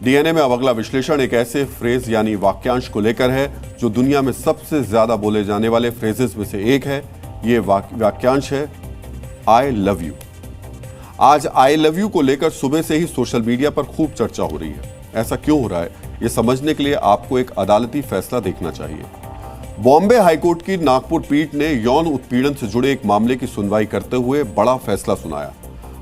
DNA में अब अगला विश्लेषण एक ऐसे फ्रेज यानी वाक्यांश को लेकर है जो दुनिया में सबसे ज्यादा बोले जाने वाले फ्रेजेस में से एक है। ये वाक्यांश है आई लव यू। आज आई लव यू को लेकर सुबह से ही सोशल मीडिया पर खूब चर्चा हो रही है। ऐसा क्यों हो रहा है, ये समझने के लिए आपको एक अदालती फैसला देखना चाहिए। बॉम्बे हाईकोर्ट की नागपुर पीठ ने यौन उत्पीड़न से जुड़े एक मामले की सुनवाई करते हुए बड़ा फैसला सुनाया।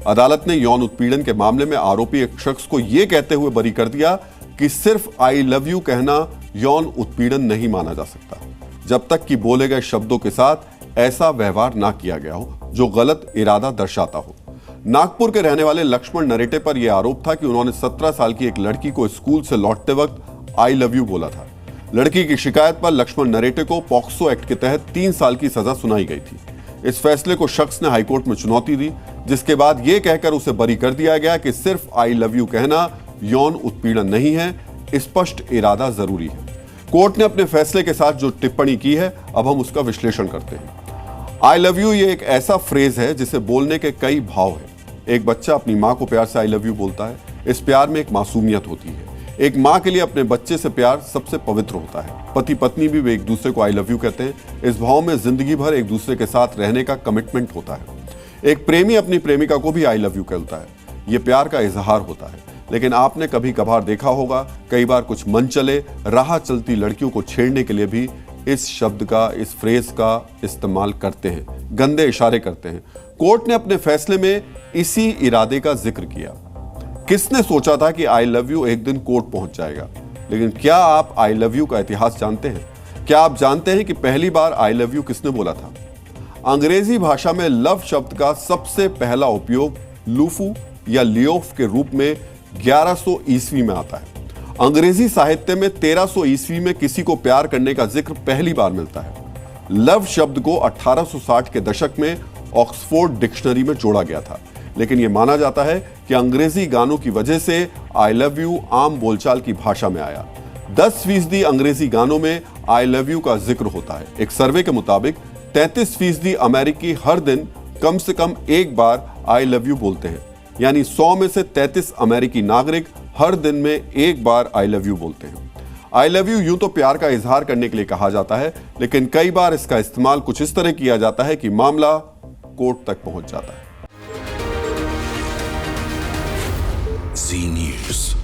अदालत ने यौन उत्पीड़न के मामले में आरोपी एक शख्स को यह कहते हुए बरी कर दिया कि सिर्फ आई लव यू कहना यौन उत्पीड़न नहीं माना जा सकता जब तक कि बोले गए शब्दों के साथ ऐसा व्यवहार ना किया गया हो जो गलत इरादा दर्शाता हो। नागपुर के रहने वाले लक्ष्मण नरेटे पर यह आरोप था कि उन्होंने 17 साल की एक लड़की को स्कूल से लौटते वक्त आई लव यू बोला था। लड़की की शिकायत पर लक्ष्मण नरेटे को पॉक्सो एक्ट के तहत 3 साल की सजा सुनाई गई थी। इस फैसले को शख्स ने हाईकोर्ट में चुनौती दी, जिसके बाद यह कहकर उसे बरी कर दिया गया कि सिर्फ आई लव यू कहना यौन उत्पीड़न नहीं है, स्पष्ट इरादा जरूरी है। कोर्ट ने अपने फैसले के साथ जो टिप्पणी की है, अब हम उसका विश्लेषण करते हैं। आई लव यू ये एक ऐसा फ्रेज है जिसे बोलने के कई भाव हैं। एक बच्चा अपनी माँ को प्यार से आई लव यू बोलता है। इस प्यार में एक मासूमियत होती है। एक माँ के लिए अपने बच्चे से प्यार सबसे पवित्र होता है। पति पत्नी भी वे एक दूसरे को आई लव यू कहते हैं। इस भाव में जिंदगी भर एक दूसरे के साथ रहने का कमिटमेंट होता है। एक प्रेमी अपनी प्रेमिका को भी आई लव यू कहता है। यह प्यार का इजहार होता है। लेकिन आपने कभी कभार देखा होगा, कई बार कुछ मन चले राह चलती लड़कियों को छेड़ने के लिए भी इस शब्द का, इस फ्रेज का इस्तेमाल करते हैं, गंदे इशारे करते हैं। कोर्ट ने अपने फैसले में इसी इरादे का जिक्र किया। किसने सोचा था कि आई लव यू एक दिन कोर्ट पहुंच जाएगा? लेकिन क्या आप आई लव यू का इतिहास जानते हैं? क्या आप जानते हैं कि पहली बार आई लव यू किसने बोला था? अंग्रेजी भाषा में लव शब्द का सबसे पहला उपयोग लूफू या लियोफ के रूप में 1100 ईस्वी में आता है। अंग्रेजी साहित्य में 1300 ईस्वी में किसी को प्यार करने का जिक्र पहली बार मिलता है। लव शब्द को 1860 के दशक में ऑक्सफोर्ड डिक्शनरी में जोड़ा गया था। लेकिन यह माना जाता है कि अंग्रेजी गानों की वजह से आई लव यू आम बोलचाल की भाषा में आया। 10% अंग्रेजी गानों में आई लव यू का जिक्र होता है। एक सर्वे के मुताबिक 33% अमेरिकी हर दिन कम से कम एक बार आई लव यू बोलते हैं। यानी 100 में से 33 अमेरिकी नागरिक हर दिन में एक बार आई लव यू बोलते हैं। आई लव यू यूं तो प्यार का इजहार करने के लिए कहा जाता है, लेकिन कई बार इसका इस्तेमाल कुछ इस तरह किया जाता है कि मामला कोर्ट तक पहुंच जाता है। जी न्यूज़।